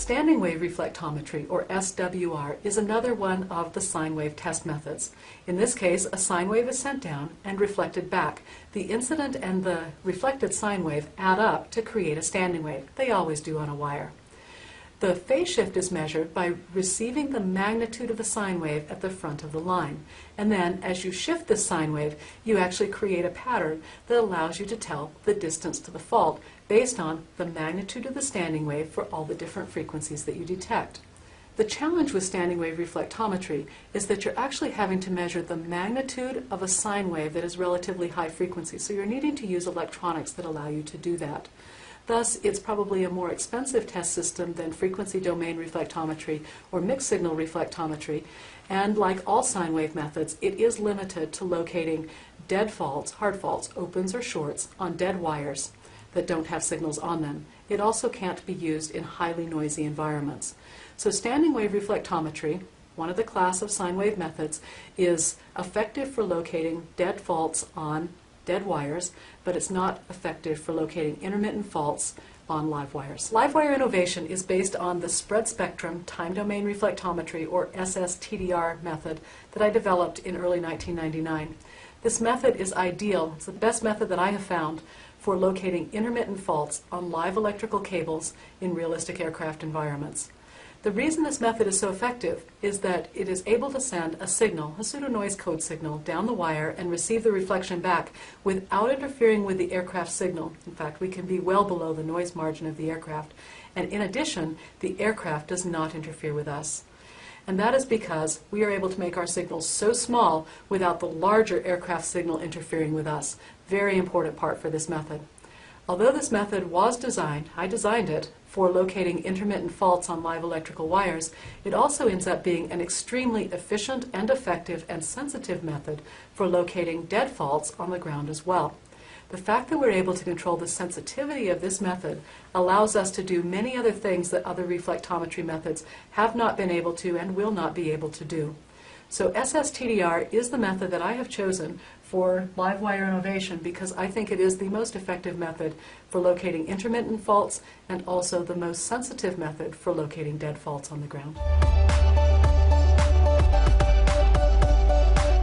Standing wave reflectometry, or SWR, is another one of the sine wave test methods. In this case, a sine wave is sent down and reflected back. The incident and the reflected sine wave add up to create a standing wave. They always do on a wire. The phase shift is measured by receiving the magnitude of the sine wave at the front of the line. And then, as you shift this sine wave, you actually create a pattern that allows you to tell the distance to the fault based on the magnitude of the standing wave for all the different frequencies that you detect. The challenge with standing wave reflectometry is that you're actually having to measure the magnitude of a sine wave that is relatively high frequency, so you're needing to use electronics that allow you to do that. Thus, it's probably a more expensive test system than frequency domain reflectometry or mixed signal reflectometry, and like all sine wave methods, it is limited to locating dead faults, hard faults, opens or shorts, on dead wires that don't have signals on them. It also can't be used in highly noisy environments. So standing wave reflectometry, one of the class of sine wave methods, is effective for locating dead faults on dead wires, but it's not effective for locating intermittent faults on live wires. LiveWire Innovation is based on the spread spectrum time domain reflectometry, or SSTDR method, that I developed in early 1999. This method is ideal. It's the best method that I have found for locating intermittent faults on live electrical cables in realistic aircraft environments. The reason this method is so effective is that it is able to send a signal, a pseudo-noise code signal, down the wire and receive the reflection back without interfering with the aircraft signal. In fact, we can be well below the noise margin of the aircraft. And in addition, the aircraft does not interfere with us. And that is because we are able to make our signals so small without the larger aircraft signal interfering with us. Very important part for this method. Although this method was designed, I designed it, for locating intermittent faults on live electrical wires, it also ends up being an extremely efficient and effective and sensitive method for locating dead faults on the ground as well. The fact that we're able to control the sensitivity of this method allows us to do many other things that other reflectometry methods have not been able to and will not be able to do. So SSTDR is the method that I have chosen for LiveWire Innovation because I think it is the most effective method for locating intermittent faults and also the most sensitive method for locating dead faults on the ground.